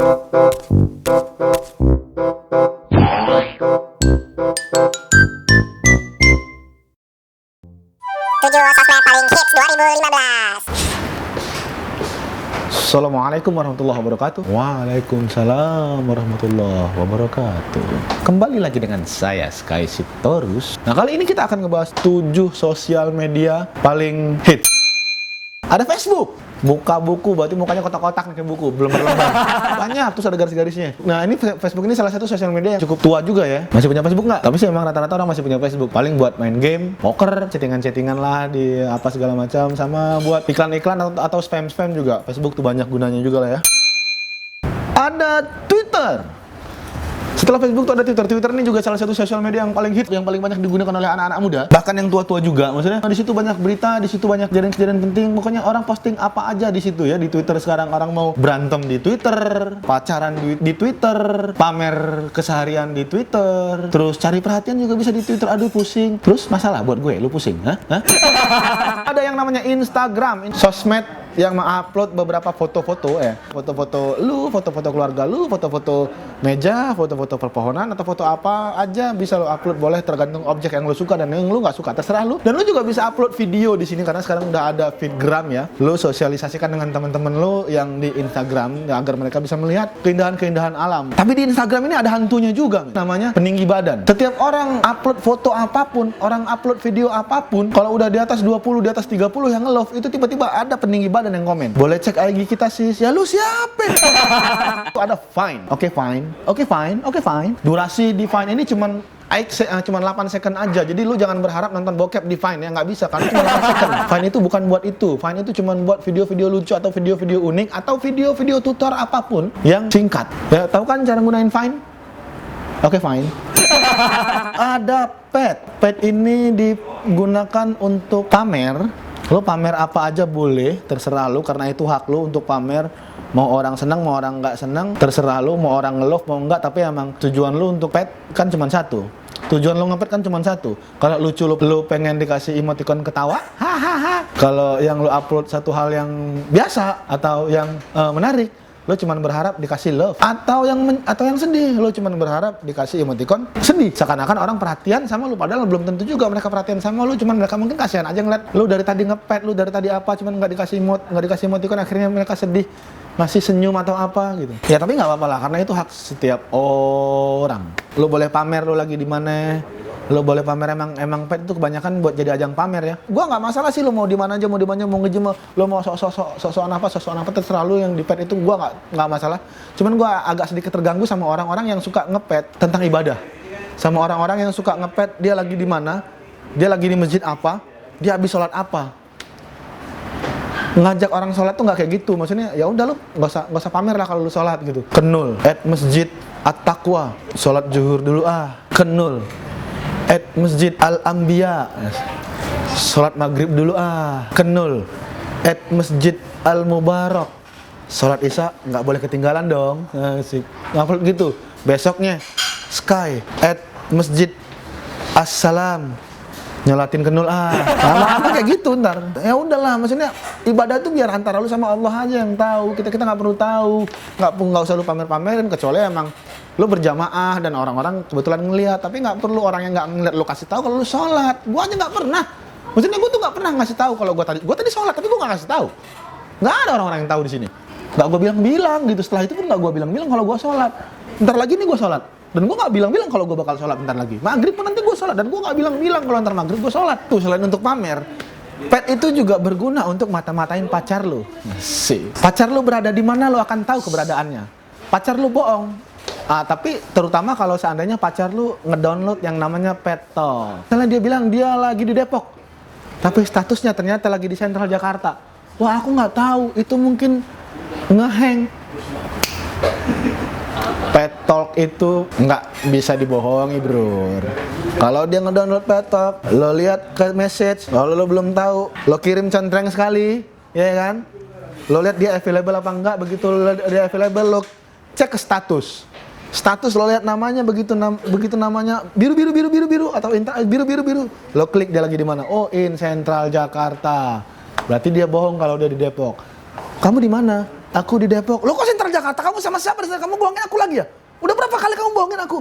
Sosmed paling hits 2015. Assalamualaikum warahmatullahi wabarakatuh. Waalaikumsalam warahmatullahi wabarakatuh. Kembali lagi dengan saya Sky Sitorus. Nah, kali ini kita akan ngebahas 7 sosial media paling hits. Ada Facebook. Buka buku, berarti mukanya kotak-kotak kayak buku, belum berlembar. Banyak, terus ada garis-garisnya. Nah, ini Facebook ini salah satu sosial media yang cukup tua juga ya. Masih punya Facebook nggak? Tapi sih emang rata-rata orang masih punya Facebook. Paling buat main game, poker, chattingan-chattingan lah di apa segala macam, sama buat iklan-iklan atau spam-spam juga. Facebook tuh banyak gunanya juga lah ya. Ada Twitter. Setelah Facebook tuh ada Twitter. Twitter ini juga salah satu sosial media yang paling hit, yang paling banyak digunakan oleh anak-anak muda, bahkan yang tua-tua juga. Maksudnya di situ banyak berita, di situ banyak kejadian-kejadian penting. Pokoknya orang posting apa aja di situ ya. Di Twitter sekarang orang mau berantem di Twitter, pacaran di Twitter, pamer keseharian di Twitter, terus cari perhatian juga bisa di Twitter. Aduh pusing. Terus masalah buat gue, lu pusing, hah? Ada yang namanya Instagram, sosmed yang mengupload beberapa foto-foto foto-foto lu, foto-foto keluarga lu, foto-foto meja, foto-foto perpohonan atau foto apa aja bisa lu upload, boleh tergantung objek yang lu suka dan yang lu nggak suka, terserah lu. Dan lu juga bisa upload video di sini karena sekarang udah ada feedgram ya. Lu sosialisasikan dengan teman-teman lu yang di Instagram ya, agar mereka bisa melihat keindahan-keindahan alam. Tapi di Instagram ini ada hantunya juga, namanya peninggi badan. Setiap orang upload foto apapun, orang upload video apapun, kalau udah di atas 20, di atas 30 yang nge-love, itu tiba-tiba ada peninggi badan yang komen. Boleh cek IG kita sis. Ya lu siapa? Ada fine. Oke fine. Durasi di fine ini cuman 8 second aja. Jadi lu jangan berharap nonton bokep di Vine ya, nggak bisa karena cuma 8 second. Vine itu bukan buat itu. Vine itu cuma buat video-video lucu atau video-video unik atau video-video tutor apapun yang singkat. Ya, tahu kan cara gunain Vine? Oke, fine. Ada pet. Pet ini digunakan untuk pamer. Lo pamer apa aja boleh, terserah lo, karena itu hak lo untuk pamer. Mau orang senang, mau orang nggak senang, terserah lo. Mau orang nge-love, mau nggak, tapi emang tujuan lo untuk pet kan cuma satu. Tujuan lo ngepet kan cuma satu. Kalau lucu lo pengen dikasih emoticon ketawa, hahaha. Kalau yang lo upload satu hal yang biasa atau yang menarik, lo cuma berharap dikasih love, atau yang sedih, lo cuma berharap dikasih emoticon sedih. Seakan-akan orang perhatian sama lo, padahal belum tentu juga mereka perhatian sama lo, cuma mereka mungkin kasihan aja ngeliat lo dari tadi ngepet, lo dari tadi apa, cuma nggak dikasih emoticon, akhirnya mereka sedih, masih senyum atau apa gitu. Ya tapi nggak apa-apa lah, karena itu hak setiap orang. Lo boleh pamer lo lagi di mana. Lo boleh pamer, emang pet itu kebanyakan buat jadi ajang pamer ya. Gua nggak masalah sih lo mau di mana aja, mau nge-gym, lo mau sosokan apa terserah lo. Yang di pet itu gua nggak masalah. Cuman gua agak sedikit terganggu sama orang-orang yang suka ngepet tentang ibadah. Sama orang-orang yang suka ngepet dia lagi di mana, dia lagi di masjid apa, dia habis sholat apa. Ngajak orang sholat tuh nggak kayak gitu. Maksudnya ya udah lo nggak usah pamer lah kalau lo sholat gitu. Kenul masjid at-taqwa, sholat zuhur dulu kenul. Masjid Al-Anbiya, sholat maghrib dulu kenul. Masjid Al-Mubarak, sholat isya nggak boleh ketinggalan dong. Ngupload gitu. Besoknya Sky masjid Assalam, nyolatin kenul lama-lama kayak gitu ntar. Ya udahlah, maksudnya ibadah tuh biar antara lu sama Allah aja yang tahu. Kita nggak perlu tahu, nggak usah lu pamer-pamerin, kecuali emang lu berjamaah dan orang-orang kebetulan ngelihat. Tapi nggak perlu orang yang nggak ngeliat lu kasih tahu kalau lu sholat. Gua aja nggak pernah. Maksudnya gua tuh nggak pernah ngasih tahu kalau gua tadi sholat, tapi gua nggak ngasih tahu. Nggak ada orang-orang yang tahu di sini. Nggak gua bilang-bilang gitu. Setelah itu pun nggak gua bilang-bilang kalau gua sholat. Ntar lagi nih gua sholat. Dan gue gak bilang-bilang kalau gue bakal sholat bentar lagi. Maghrib pun nanti gue sholat. Dan gue gak bilang-bilang kalau ntar maghrib gue sholat. Tuh, selain untuk pamer, pet itu juga berguna untuk mata-matain pacar lo. Pacar lo berada di mana, lo akan tahu keberadaannya. Pacar lo bohong. Tapi terutama kalau seandainya pacar lo ngedownload yang namanya Pet Talk. Misalnya dia bilang dia lagi di Depok, tapi statusnya ternyata lagi di Sentral Jakarta. Wah, aku nggak tahu. Itu mungkin ngehang. Pet Talk itu nggak bisa dibohongi, bro. Kalau dia ngedownload Pet Talk, lo lihat ke message, kalau lo belum tahu, lo kirim centreng sekali, ya kan? Lo lihat dia available apa enggak, begitu dia available, lo cek ke status. Status lo lihat namanya, begitu namanya biru atau biru. Lo klik dia lagi di mana? Oh, in Sentral Jakarta. Berarti dia bohong kalau dia di Depok. Kamu di mana? aku di Depok. Lo kok sentral Jakarta? Kamu sama siapa? Kamu bohongin aku lagi ya? Udah berapa kali kamu bohongin aku?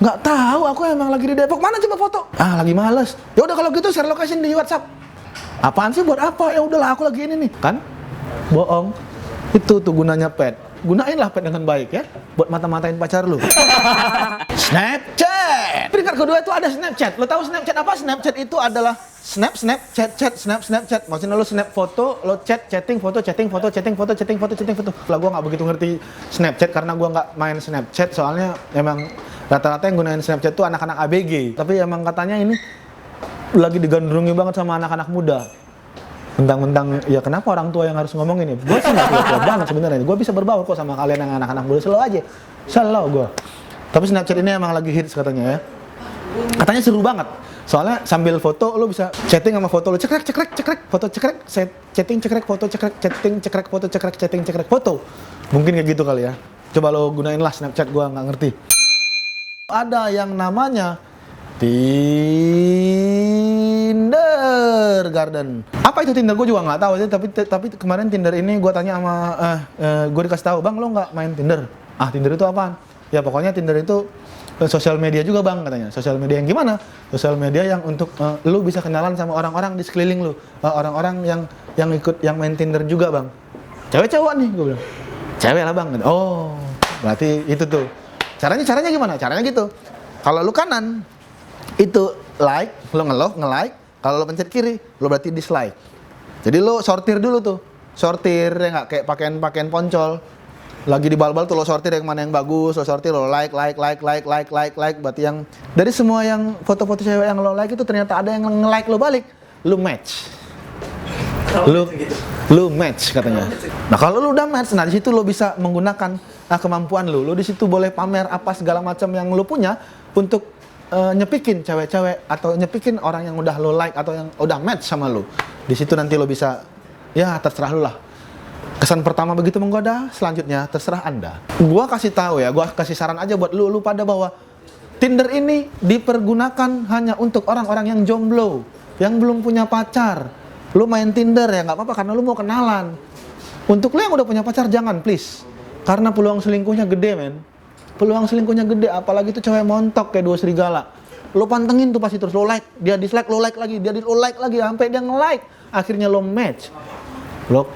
Nggak tahu, aku emang lagi di Depok. Mana coba foto? Ah, lagi males. Ya udah kalau gitu share location di WhatsApp. Apaan sih, buat apa? Ya udahlah, aku lagi ini nih. Kan? Bohong. Itu tuh gunanya pet. Gunainlah pet dengan baik ya, buat mata-matain pacar lu. Snapchat. Peringkat kedua itu ada Snapchat. Lo tahu Snapchat apa? Snapchat itu adalah snap, chat. Maksudnya lo snap foto, lo chatting foto. Lah gua nggak begitu ngerti Snapchat karena gua nggak main Snapchat. Soalnya emang rata-rata yang gunain Snapchat tuh anak-anak ABG. Tapi emang katanya ini lagi digandrungi banget sama anak-anak muda. Mentang-mentang, ya kenapa orang tua yang harus ngomongin ya? Gue sih nggak tua banget sebenarnya. Gue bisa berbaur kok sama kalian yang anak-anak muda, slow aja. Slow gue. Tapi Snapchat ini emang lagi hits katanya ya. Katanya seru banget. Soalnya sambil foto lo bisa chatting sama foto lo, cekrek, foto cekrek, chatting cekrek, foto cekrek, chatting cekrek, foto cekrek, chatting cekrek, foto. Mungkin kayak gitu kali ya. Coba lo gunain lah Snapchat, gue nggak ngerti. Ada yang namanya Tinder Garden. Apa itu Tinder? Gue juga nggak tahu sih. Tapi kemarin Tinder ini gue tanya sama, gue dikasih tahu, bang lo nggak main Tinder? Ah, Tinder itu apaan? Ya pokoknya Tinder itu sosial media juga bang katanya. Sosial media yang gimana? Sosial media yang untuk lu bisa kenalan sama orang-orang di sekeliling lu, orang-orang yang main Tinder juga bang. Cewek cowok nih, gue bilang. Cewek lah bang. Oh, berarti itu tuh. Caranya gimana? Caranya gitu. Kalau lu kanan itu like, lo nge-like. Kalau lo pencet kiri, lo berarti dislike. Jadi lo sortir dulu tuh. Sortir ya nggak, kayak pakaian poncol. Lagi di bal-bal tuh lo sortir yang mana yang bagus, lo sortir, lo like. Berarti yang dari semua yang foto-foto cewek yang lo like itu ternyata ada yang nge-like lo balik, lo match. Lo match katanya. Nah, kalau lo udah match, nah di situ lo bisa menggunakan kemampuan lo. Lo di situ boleh pamer apa segala macam yang lo punya untuk nyepikin cewek-cewek atau nyepikin orang yang udah lo like atau yang udah match sama lo. Di situ nanti lo bisa, ya terserah lo lah. Kesan pertama begitu menggoda, selanjutnya terserah Anda. Gua kasih tahu ya, gua kasih saran aja buat lu pada bahwa Tinder ini dipergunakan hanya untuk orang-orang yang jomblo, yang belum punya pacar. Lu main Tinder ya nggak apa-apa karena lu mau kenalan. Untuk lu yang udah punya pacar jangan please, karena peluang selingkuhnya gede men. Peluang selingkuhnya gede, apalagi tuh cewek montok kayak dua serigala. Lo pantengin tuh pasti terus, lo like, dia dislike, lo like lagi, lo like lagi, sampai dia nge-like. Akhirnya lo match. Lo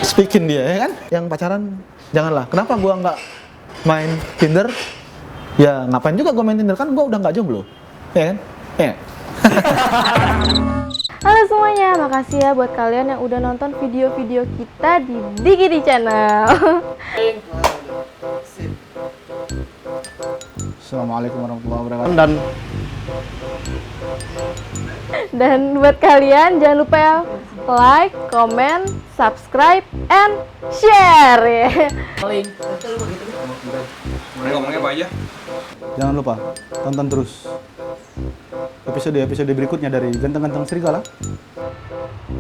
speaking dia, ya kan? Yang pacaran, janganlah. Kenapa gua nggak main Tinder? Ya ngapain juga gua main Tinder, kan gua udah nggak jomblo. Ya kan? Ya. Halo semuanya, makasih ya buat kalian yang udah nonton video-video kita di Digidi Channel. Assalamualaikum warahmatullahi wabarakatuh. Dan buat kalian jangan lupa ya like, comment, subscribe, and share ya. Ngomongnya apa aja? Jangan lupa tonton terus episode berikutnya dari Ganteng-Ganteng Serigala.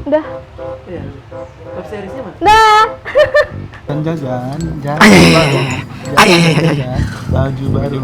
Udah. Iya. Web seriesnya mana? Dah. Jajan baju baru.